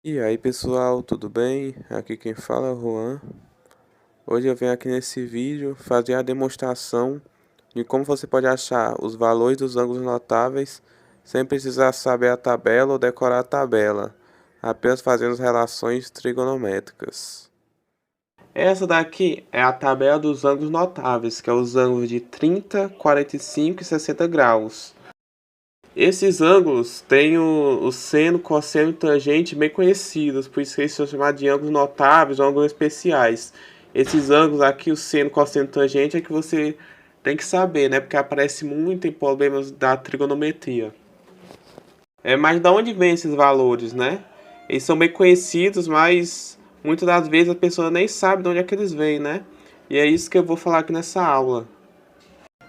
E aí pessoal, tudo bem? Aqui quem fala é o Juan. Hoje eu venho aqui nesse vídeo fazer a demonstração de como você pode achar os valores dos ângulos notáveis sem precisar saber a tabela ou decorar a tabela, apenas fazendo as relações trigonométricas. Essa daqui é a tabela dos ângulos notáveis, que é os ângulos de 30, 45 e 60 graus. Esses ângulos têm o seno, cosseno e tangente bem conhecidos, por isso que eles são chamados de ângulos notáveis ou ângulos especiais. Esses ângulos aqui, o seno, cosseno e tangente, é que você tem que saber, né? Porque aparece muito em problemas da trigonometria. Mas da onde vem esses valores, né? Eles são bem conhecidos, mas muitas das vezes a pessoa nem sabe de onde é que eles vêm, né? E é isso que eu vou falar aqui nessa aula.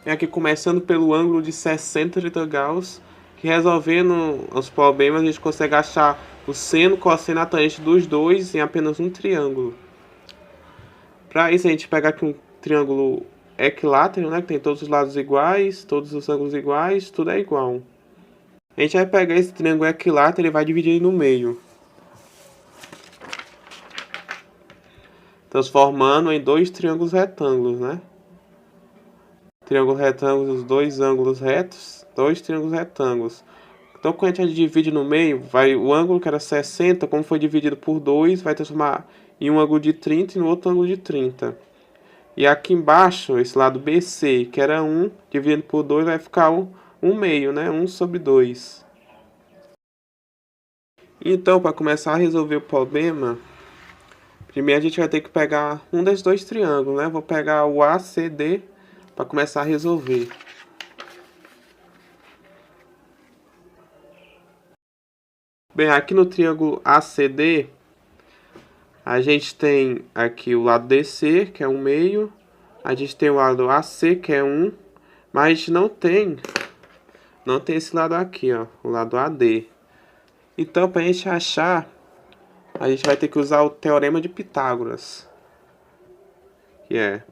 Aqui começando pelo ângulo de 60 graus, que resolvendo os problemas a gente consegue achar o seno, cosseno e a tangente dos dois em apenas um triângulo. Para isso a gente pega aqui um triângulo equilátero, né, que tem todos os lados iguais, todos os ângulos iguais, tudo é igual. A gente vai pegar esse triângulo equilátero e vai dividir ele no meio, transformando em dois triângulos retângulos, né? Triângulo retângulo, os dois ângulos retos, dois triângulos retângulos. Então, quando a gente divide no meio, o ângulo que era 60, como foi dividido por 2, vai transformar em um ângulo de 30 e no outro ângulo de 30. E aqui embaixo, esse lado BC, que era 1, dividido por 2, vai ficar 1 meio, né? 1 sobre 2. Então, para começar a resolver o problema, primeiro a gente vai ter que pegar um desses dois triângulos, né? Vou pegar o ACD para começar a resolver. Bem, aqui no triângulo ACD, a gente tem aqui o lado DC, que é 1 meio. A gente tem o lado AC, que é 1. Mas a gente não tem esse lado aqui, ó, o lado AD. Então, para a gente achar, a gente vai ter que usar o teorema de Pitágoras. Que é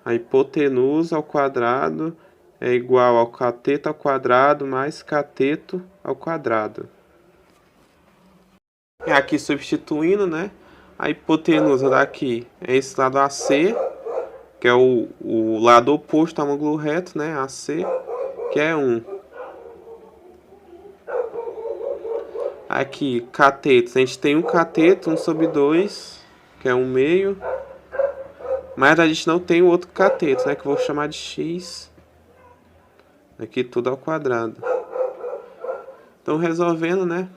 a hipotenusa ao quadrado é igual ao cateto ao quadrado mais cateto ao quadrado. E aqui substituindo, né? A hipotenusa daqui é esse lado AC, que é o lado oposto ao ângulo reto, né? AC, que é 1. Aqui, catetos. A gente tem um cateto, 1 sobre 2, que é 1 meio. Mas a gente não tem o outro cateto, né? Que eu vou chamar de x. Aqui tudo ao quadrado. Então, resolvendo, né?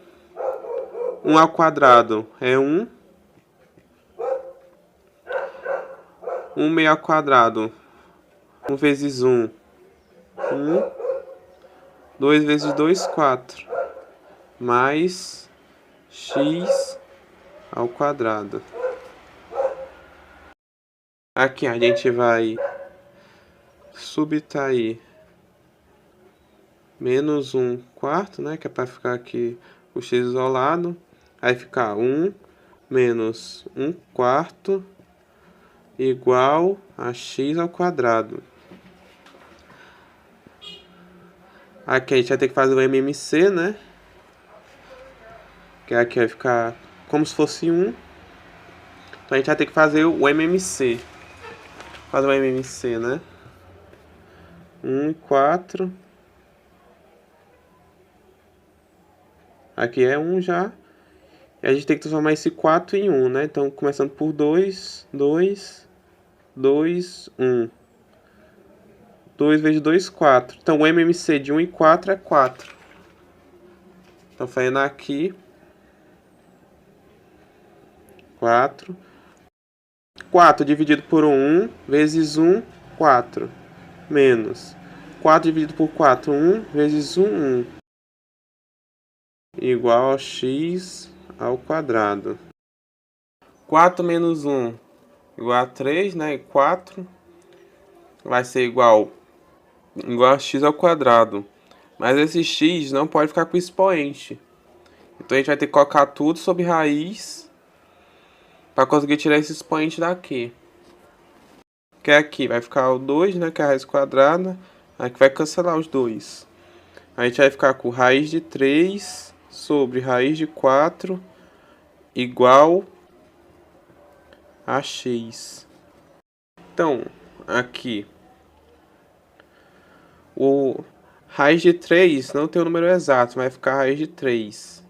1 ao quadrado é 1. 1 meio ao quadrado, 1 vezes 1, 1. 2 vezes 2, 4. Mais x ao quadrado. Aqui a gente vai subtrair menos 1 quarto, né? Que é para ficar aqui o x isolado. Vai ficar 1 menos 1 quarto igual a x ao quadrado. Aqui a gente vai ter que fazer o MMC, né? Que aqui vai ficar como se fosse 1. Então a gente vai ter que fazer o MMC. Fazer o MMC, né? 1 e 4. Aqui é 1 já. E a gente tem que transformar esse 4 em 1, né? Então, começando por 2, 2, 2, 1. 2 vezes 2, 4. Então, o MMC de 1 e 4 é 4. Então, fazendo aqui. 4. 4 dividido por 1, vezes 1, 4. Menos 4 dividido por 4, 1, vezes 1, 1. Igual a x ao quadrado. 4 menos 1 igual a 3, né? E 4 vai ser igual a x ao quadrado. Mas esse x não pode ficar com expoente. Então a gente vai ter que colocar tudo sobre raiz para conseguir tirar esse expoente daqui. Que é aqui, vai ficar o 2, né? Que é a raiz quadrada. Aqui vai cancelar os 2. A gente vai ficar com raiz de 3 sobre raiz de 4 igual a x. Então, aqui, o raiz de 3 não tem o número exato, vai ficar raiz de 3.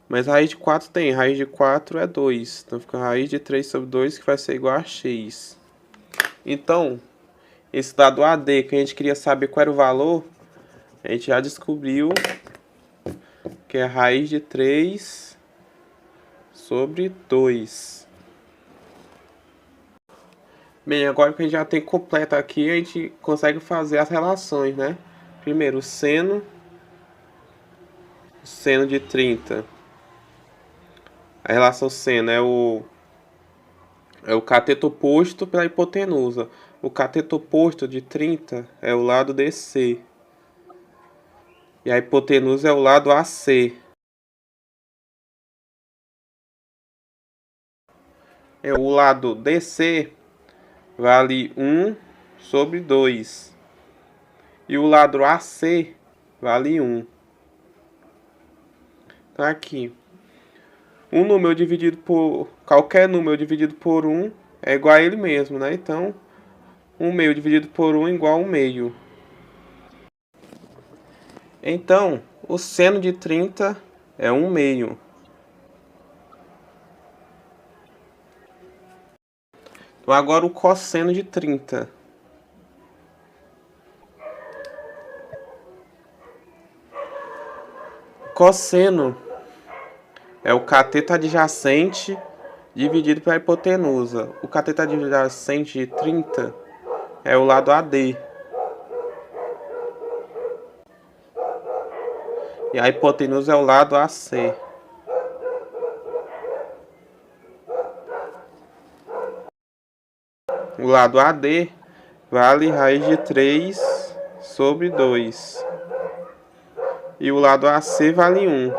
Mas raiz de 4 tem, raiz de 4 é 2. Então fica raiz de 3 sobre 2, que vai ser igual a x. Então, esse dado AD, que a gente queria saber qual era o valor, a gente já descobriu que é raiz de 3 sobre 2. Bem, agora que a gente já tem completo aqui, a gente consegue fazer as relações, né? Primeiro, o seno de 30. A relação seno é o cateto oposto pela hipotenusa. O cateto oposto de 30 é o lado DC. E a hipotenusa é o lado AC. O lado DC vale 1 sobre 2. E o lado AC vale 1. Então aqui, um número dividido por... qualquer número dividido por 1 é igual a ele mesmo, né? Então, 1 meio dividido por 1 é igual a 1 meio. Então, o seno de 30 é 1 meio. Então, agora o cosseno de 30. Cosseno é o cateto adjacente dividido pela hipotenusa. O cateto adjacente de 30 é o lado AD. E a hipotenusa é o lado AC. O lado AD vale raiz de 3 sobre 2. E o lado AC vale 1.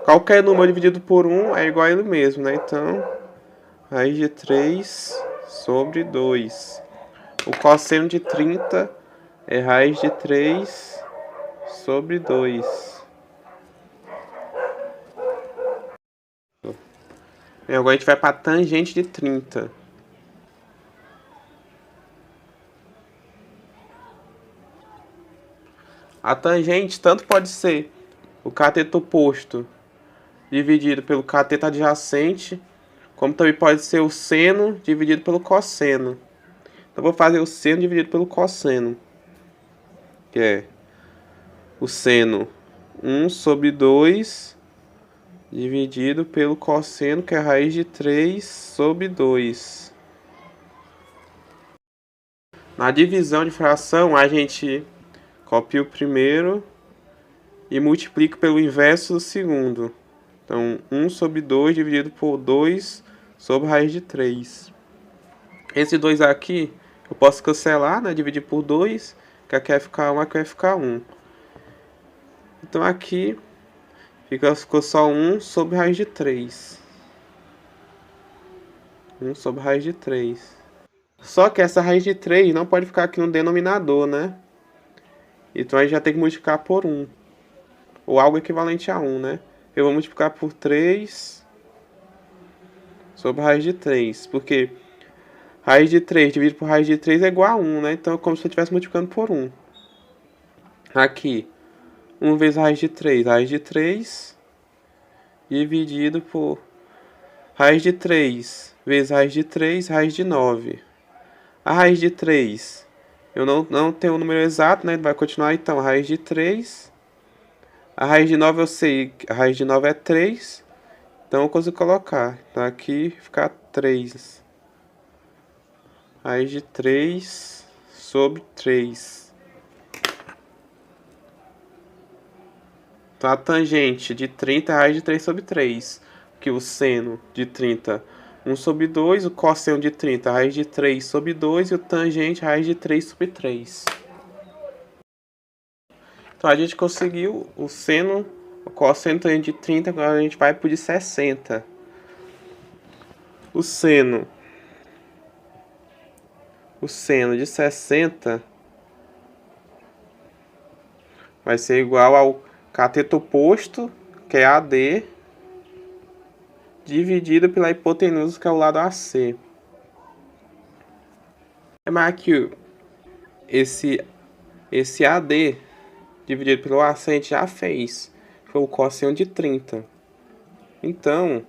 Qualquer número dividido por 1 é igual a ele mesmo, né? Então, raiz de 3 sobre 2. O cosseno de 30 é raiz de 3 sobre 2. E agora a gente vai para a tangente de 30. A tangente tanto pode ser o cateto oposto dividido pelo cateto adjacente, como também pode ser o seno dividido pelo cosseno. Então vou fazer o seno dividido pelo cosseno, que é o seno 1 sobre 2 dividido pelo cosseno, que é a raiz de 3 sobre 2. Na divisão de fração, a gente copia o primeiro e multiplica pelo inverso do segundo. Então, 1 sobre 2 dividido por 2 sobre raiz de 3. Esse 2 aqui, eu posso cancelar, né? Dividir por 2, que aqui vai ficar 1, aqui vai ficar 1. Então, aqui ficou só 1 sobre raiz de 3. 1 sobre raiz de 3. Só que essa raiz de 3 não pode ficar aqui no denominador, né? Então, a gente já tem que multiplicar por 1. Ou algo equivalente a 1, né? Eu vou multiplicar por 3 sobre raiz de 3. Porque raiz de 3 dividido por raiz de 3 é igual a 1, né? Então é como se eu estivesse multiplicando por 1. Aqui, 1 vezes raiz de 3 dividido por raiz de 3 vezes raiz de 3, raiz de 9. A raiz de 3, eu não tenho o número exato, né? Vai continuar então, raiz de 3. A raiz de 9 eu sei, a raiz de 9 é 3. Então eu consigo colocar. Então aqui fica 3. Raiz de 3 sobre 3. Então a tangente de 30 é raiz de 3 sobre 3. Que o seno de 30, 1 sobre 2. O cosseno de 30, raiz de 3 sobre 2. E o tangente, raiz de 3 sobre 3. Então a gente conseguiu o seno, o cosseno de 30, agora a gente vai para o de 60. O seno de 60 vai ser igual ao cateto oposto, que é AD, dividido pela hipotenusa, que é o lado AC. Mas aqui, esse AD dividido pelo AC a gente já fez. Foi o cosseno de 30. Então,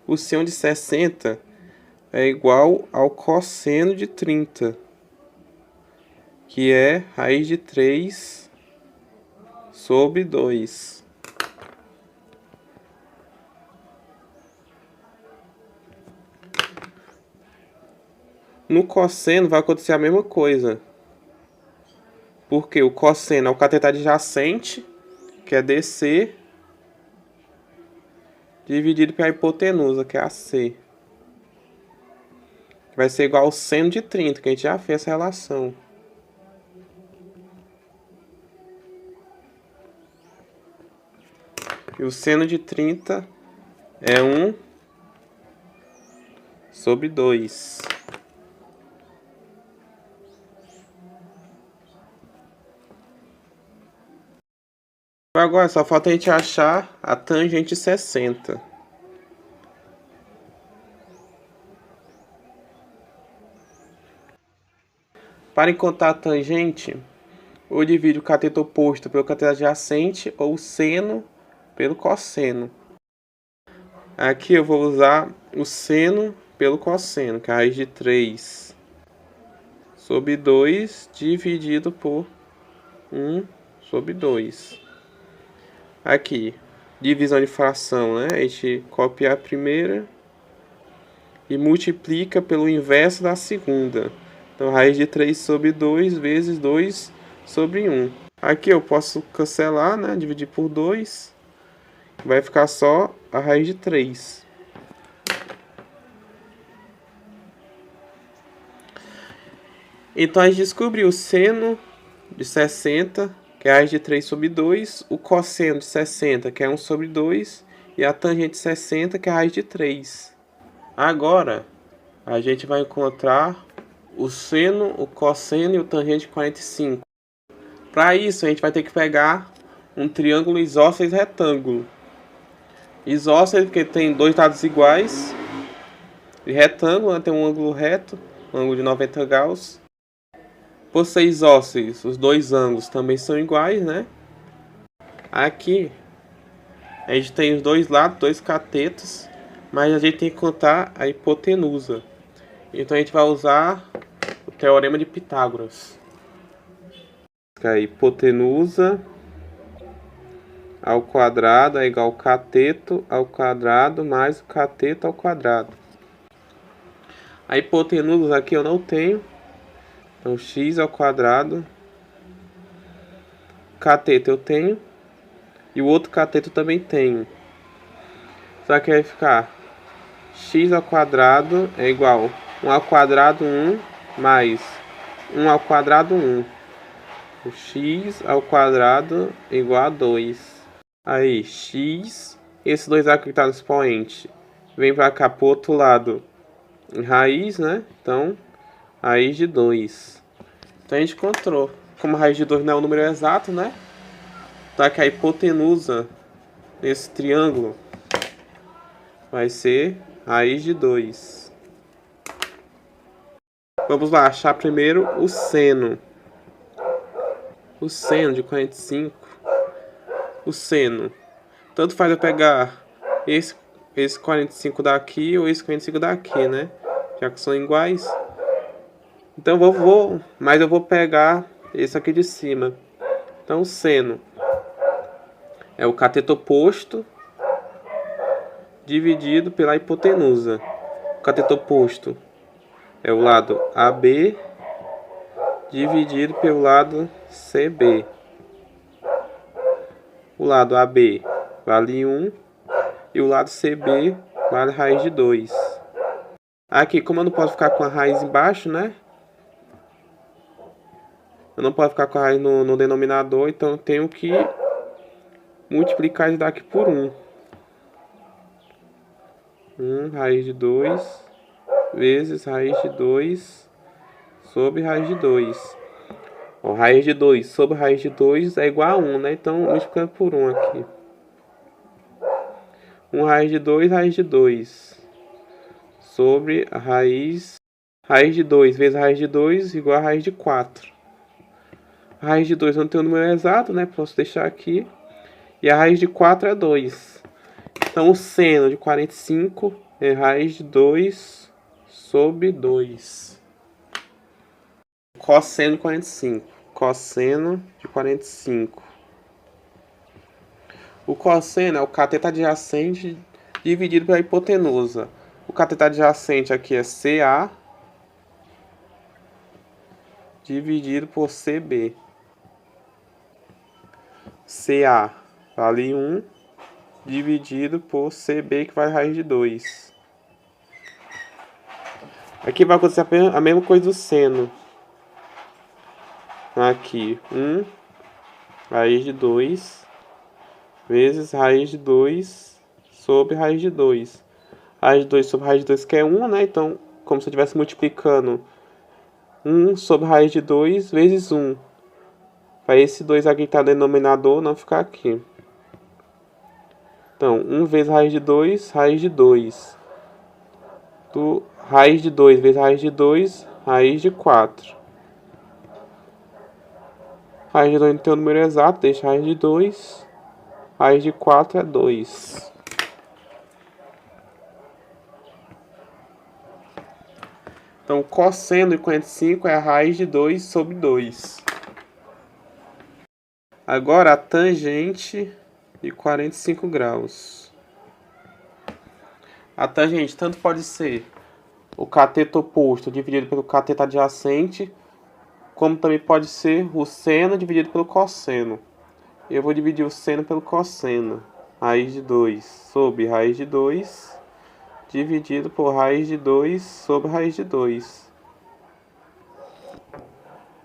o seno de 60 é igual ao cosseno de 30, que é raiz de 3 sobre 2. No cosseno vai acontecer a mesma coisa. Porque o cosseno é o cateto adjacente, que é DC, dividido pela hipotenusa, que é AC. Vai ser igual ao seno de 30, que a gente já fez essa relação. E o seno de 30 é 1 sobre 2. Agora só falta a gente achar a tangente 60. Para encontrar a tangente, ou divide o cateto oposto pelo cateto adjacente, ou o seno pelo cosseno. Aqui eu vou usar o seno pelo cosseno, que é a raiz de 3 sobre 2 dividido por 1 sobre 2. Aqui, divisão de fração, né? A gente copia a primeira e multiplica pelo inverso da segunda. Então, raiz de 3 sobre 2 vezes 2 sobre 1. Aqui eu posso cancelar, né? Dividir por 2. Vai ficar só a raiz de 3. Então, a gente descobriu o seno de 60, que é a raiz de 3 sobre 2, o cosseno de 60, que é 1 sobre 2, e a tangente de 60, que é a raiz de 3. Agora, a gente vai encontrar o seno, o cosseno e o tangente de 45. Para isso, a gente vai ter que pegar um triângulo isósceles retângulo. Isósceles porque tem dois lados iguais. E retângulo, né, tem um ângulo reto, um ângulo de 90 graus. Por ser isósceles, os dois ângulos também são iguais, né? Aqui, a gente tem os dois lados, dois catetos, mas a gente tem que contar a hipotenusa. Então a gente vai usar o teorema de Pitágoras. A hipotenusa ao quadrado é igual ao cateto ao quadrado mais o cateto ao quadrado. A hipotenusa aqui eu não tenho. Então, x ao quadrado. Cateto eu tenho. E o outro cateto também tenho. Só que vai ficar x ao quadrado é igual 1 ao quadrado 1 mais 1 ao quadrado 1. O x ao quadrado é igual a 2. Aí, x. Esse 2 aqui que está no expoente vem para cá pro outro lado. Raiz, né? Então, raiz de 2. Então a gente encontrou. Como a raiz de 2 não é um número exato, né? Tá que a hipotenusa desse triângulo vai ser raiz de 2. Vamos lá, achar primeiro o seno. O seno de 45. O seno. Tanto faz eu pegar esse 45 daqui ou esse 45 daqui, né? Já que são iguais. Então mas eu vou pegar esse aqui de cima. Então o seno é o cateto oposto dividido pela hipotenusa. O cateto oposto é o lado AB dividido pelo lado CB. O lado AB vale 1 e o lado CB vale raiz de 2. Aqui, como eu não posso ficar com a raiz embaixo, né? Eu não posso ficar com a raiz no denominador, então eu tenho que multiplicar isso daqui por 1. 1 raiz de 2 vezes raiz de 2 sobre raiz de 2. Ó, raiz de 2 sobre raiz de 2 é igual a 1, né? Então, multiplicando por 1 aqui. 1 raiz de 2, raiz de 2. Sobre a raiz de 2 vezes a raiz de 2 igual a raiz de 4. A raiz de 2 não tem o número exato, né? Posso deixar aqui. E a raiz de 4 é 2. Então o seno de 45 é raiz de 2 sobre 2. Cosseno de 45. Cosseno de 45. O cosseno é o cateto adjacente dividido pela hipotenusa. O cateto adjacente aqui é CA dividido por CB. CA vale 1 dividido por CB, que vale raiz de 2. Aqui vai acontecer a mesma coisa do seno. Aqui, 1 raiz de 2 vezes raiz de 2 sobre raiz de 2. Raiz de 2 sobre raiz de 2 que é 1, né? Então, como se eu estivesse multiplicando 1 sobre raiz de 2 vezes 1. Para esse 2 aqui que está no denominador não ficar aqui. Então, 1 vezes raiz de 2, raiz de 2. Raiz de 2 vezes raiz de 2, raiz de 4. Raiz de 2 não tem o número exato, deixa raiz de 2. Raiz de 4 é 2. Então, cosseno de 45 é a raiz de 2 sobre 2. Agora, a tangente de 45 graus. A tangente tanto pode ser o cateto oposto dividido pelo cateto adjacente, como também pode ser o seno dividido pelo cosseno. Eu vou dividir o seno pelo cosseno. Raiz de 2 sobre raiz de 2 dividido por raiz de 2 sobre raiz de 2.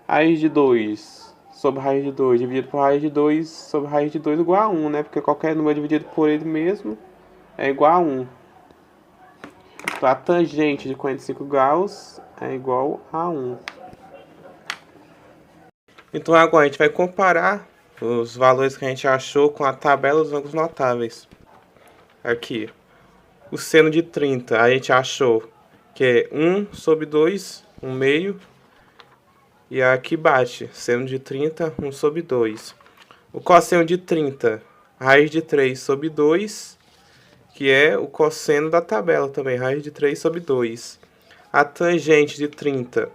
Raiz de 2 sobre raiz de 2 dividido por raiz de 2 sobre raiz de 2 igual a 1, né? Porque qualquer número dividido por ele mesmo é igual a 1. Então a tangente de 45 graus é igual a 1. Então agora a gente vai comparar os valores que a gente achou com a tabela dos ângulos notáveis. Aqui, o seno de 30 a gente achou que é 1 sobre 2, 1 meio. E aqui bate, seno de 30, 1 sobre 2. O cosseno de 30, raiz de 3 sobre 2, que é o cosseno da tabela também, raiz de 3 sobre 2. A tangente de 30,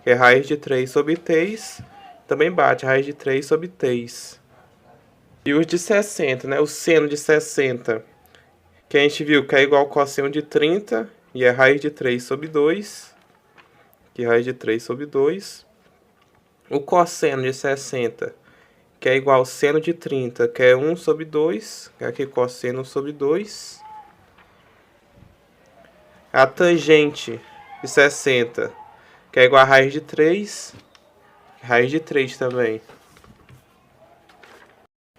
que é raiz de 3 sobre 3, também bate, raiz de 3 sobre 3. E os de 60, né? O seno de 60, que a gente viu que é igual ao cosseno de 30, e é raiz de 3 sobre 2, que é raiz de 3 sobre 2. O cosseno de 60, que é igual ao seno de 30, que é 1 sobre 2, que é aqui cosseno sobre 2. A tangente de 60, que é igual a raiz de 3 também.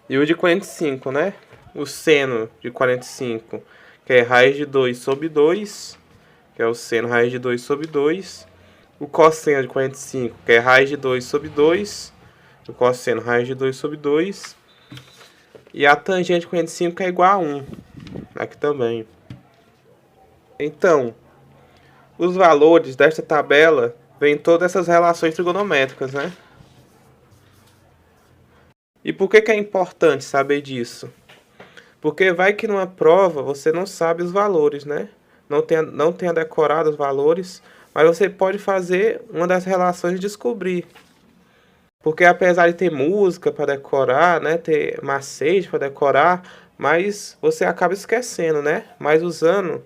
E o de 45, né? O seno de 45, que é raiz de 2 sobre 2, que é o seno raiz de 2 sobre 2. O cosseno de 45, que é raiz de 2 sobre 2. O cosseno raiz de 2 sobre 2. E a tangente de 45, que é igual a 1. Aqui também. Então, os valores desta tabela vêm todas essas relações trigonométricas, né? E por que é importante saber disso? Porque vai que numa prova você não sabe os valores, né? Não tenha decorado os valores, mas você pode fazer uma das relações e descobrir. Porque apesar de ter música para decorar, né? Ter macete para decorar, mas você acaba esquecendo, né? Mas usando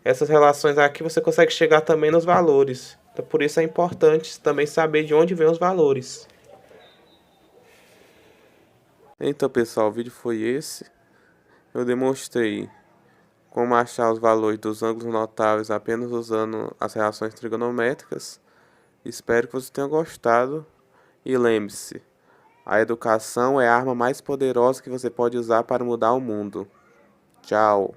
essas relações aqui, você consegue chegar também nos valores. Então, por isso é importante também saber de onde vêm os valores. Então, pessoal, o vídeo foi esse. Eu demonstrei como achar os valores dos ângulos notáveis apenas usando as relações trigonométricas. Espero que você tenha gostado. E lembre-se, a educação é a arma mais poderosa que você pode usar para mudar o mundo. Tchau!